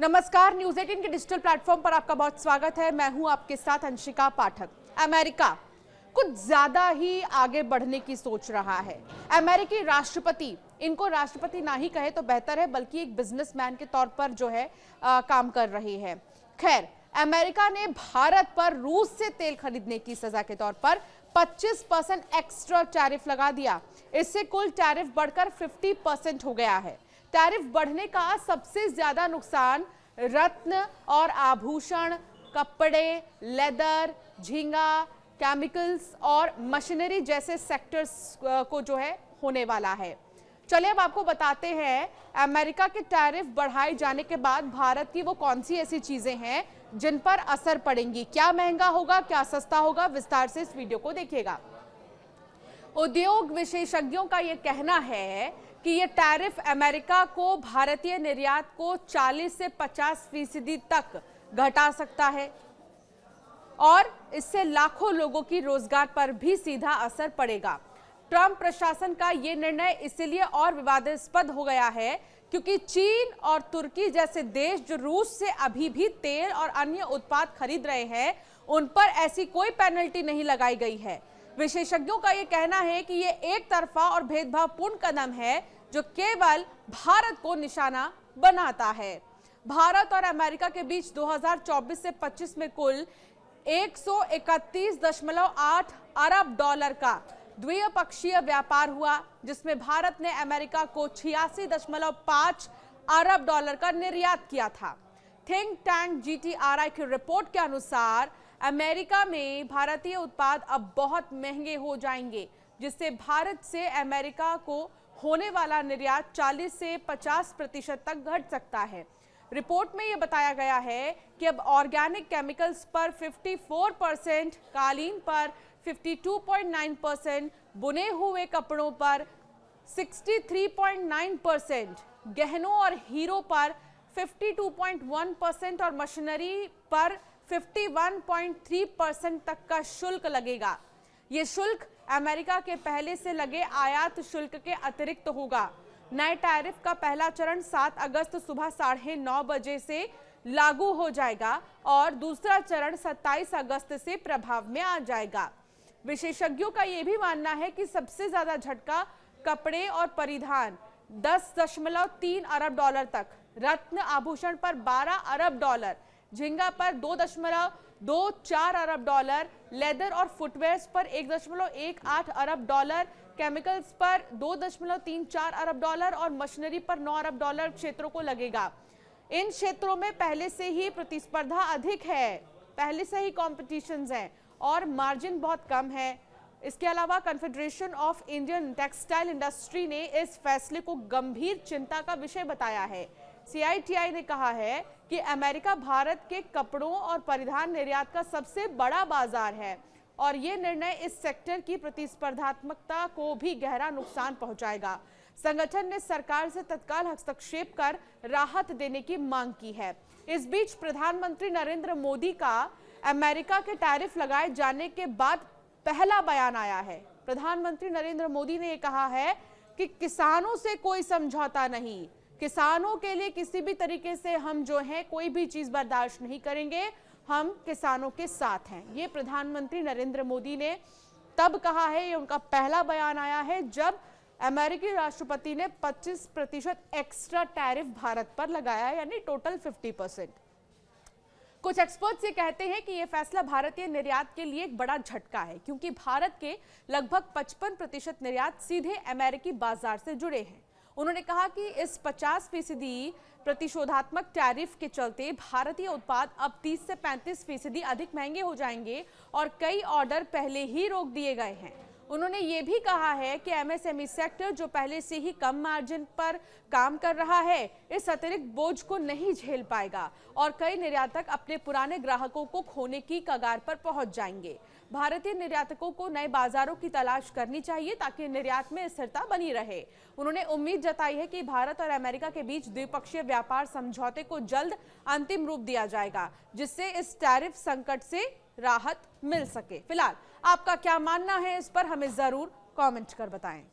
नमस्कार, न्यूज़ 18 के digital platform पर आपका बहुत स्वागत है। मैं हूं आपके साथ अंशिका पाठक। अमेरिका कुछ ज्यादा ही आगे बढ़ने की सोच रहा है। अमेरिकी राष्ट्रपति, इनको राष्ट्रपति ना ही कहे तो बेहतर है, बल्कि एक बिजनेसमैन के तौर पर जो है काम कर रहे हैं। खैर, अमेरिका ने भारत पर रूस से तेल खरीदने की सजा के तौर पर 25% एक्स्ट्रा टैरिफ लगा दिया। इससे कुल टैरिफ बढ़कर 50% हो गया है। टैरिफ बढ़ने का सबसे ज्यादा नुकसान रत्न और आभूषण, कपड़े, लेदर, झींगा, केमिकल्स और मशीनरी जैसे सेक्टर्स को जो है होने वाला है। चलिए अब आपको बताते हैं अमेरिका के टैरिफ बढ़ाए जाने के बाद भारत की वो कौन सी ऐसी चीजें हैं जिन पर असर पड़ेंगी। क्या महंगा होगा, क्या सस्ता होगा, विस्तार से इस वीडियो को देखिएगा। उद्योग विशेषज्ञों का यह कहना है कि यह टैरिफ अमेरिका को भारतीय निर्यात को 40 से 50% तक घटा सकता है और इससे लाखों लोगों की रोजगार पर भी सीधा असर पड़ेगा। ट्रंप प्रशासन का यह निर्णय इसलिए और विवादास्पद हो गया है क्योंकि चीन और तुर्की जैसे देश जो रूस से अभी भी तेल और अन्य उत्पाद खरीद रहे हैं, उन पर ऐसी कोई पेनल्टी नहीं लगाई गई है। विशेषज्ञों का यह कहना है कि यह एक तरफा और भेदभावपूर्ण कदम है जो केवल भारत को निशाना बनाता है। भारत और अमेरिका के बीच 2024 से 25 में कुल 131.8 अरब डॉलर का द्विपक्षीय व्यापार हुआ, जिसमें भारत ने अमेरिका को 86.5 अरब डॉलर का निर्यात किया था। थिंक टैंक GTRI की रिपोर्ट के अनुसार अमेरिका में भारतीय उत्पाद अब बहुत महंगे हो जाएंगे, जिससे भारत से अमेरिका को होने वाला निर्यात 40 से 50% तक घट सकता है। रिपोर्ट में यह बताया गया है कि अब ऑर्गेनिक केमिकल्स पर 54%, कालीन पर 52.9%, बुने हुए कपड़ों पर 63.9%, गहनों और हीरो पर 52.1% और मशीनरी पर 51.3% तक का शुल्क लगेगा। ये शुल्क अमेरिका के पहले से लगे आयात शुल्क के अतिरिक्त होगा। नए टैरिफ का पहला चरण 7 अगस्त सुबह 9:30 बजे से लागू हो जाएगा और दूसरा चरण 27 अगस्त से प्रभाव में आ जाएगा। विशेषज्ञों का यह भी मानना है कि सबसे ज्यादा झटका कपड़े और परिधान 10.3 अरब डॉलर तक, रत्न आभूषण पर 12 अरब डॉलर, झींगा पर 2.24 अरब डॉलर, लेदर और फुटवेयर्स पर 1.18 अरब डॉलर, केमिकल्स पर 2.34 अरब डॉलर और मशीनरी पर 9 अरब डॉलर क्षेत्रों को लगेगा। इन क्षेत्रों में पहले से ही प्रतिस्पर्धा अधिक है, पहले से ही कॉम्पिटिशन्स हैं और मार्जिन बहुत कम है। इसके अलावा confederation of Indian textile industry ने इस फैसले को गंभीर चिंता का विषय बताया है। CITI ने कहा है कि अमेरिका भारत के कपड़ों और परिधान निर्यात का सबसे बड़ा बाजार है और ये निर्णय इस सेक्टर की प्रतिस्पर्धात्मकता को भी गहरा नुकसान पहुंचाएगा। संगठन ने सरकार से तत्काल हस्तक्षेप कर राहत देने की मांग की है। इस बीच प्रधानमंत्री नरेंद्र मोदी का अमेरिका के टैरिफ लगाए जाने के बाद पहला बयान आया है। प्रधानमंत्री नरेंद्र मोदी ने कहा है कि किसानों से कोई समझौता नहीं, किसानों के लिए किसी भी तरीके से हम जो है कोई भी चीज बर्दाश्त नहीं करेंगे, हम किसानों के साथ हैं। ये प्रधानमंत्री नरेंद्र मोदी ने तब कहा है, ये उनका पहला बयान आया है जब अमेरिकी राष्ट्रपति ने 25% एक्स्ट्रा टैरिफ भारत पर लगाया, यानी टोटल 50%। कुछ एक्सपर्ट्स ये कहते हैं कि यह फैसला भारतीय निर्यात के लिए एक बड़ा झटका है, क्योंकि भारत के लगभग 55% निर्यात सीधे अमेरिकी बाजार से जुड़े हैं। उन्होंने कहा कि इस 50% प्रतिशोधात्मक टैरिफ के चलते भारतीय उत्पाद अब 30 से 35% अधिक महंगे हो जाएंगे और कई ऑर्डर पहले ही रोक दिए गए हैं। उन्होंने ये भी कहा है कि MSME सेक्टर जो पहले से ही कम मार्जिन पर काम कर रहा है, इस अतिरिक्त बोझ को नहीं झेल पाएगा और कई निर्यातक अपने पुराने ग्राहकों को खोने की कगार पर पहुंच जाएंगे। भारतीय निर्यातकों को नए बाजारों की तलाश करनी चाहिए ताकि निर्यात में स्थिरता बनी रहे। उन्होंने उम्मीद जताई है कि भारत और अमेरिका के बीच द्विपक्षीय व्यापार समझौते को जल्द अंतिम रूप दिया जाएगा, जिससे इस टैरिफ संकट से राहत मिल सके। फिलहाल आपका क्या मानना है इस पर हमें जरूर कमेंट कर बताएं।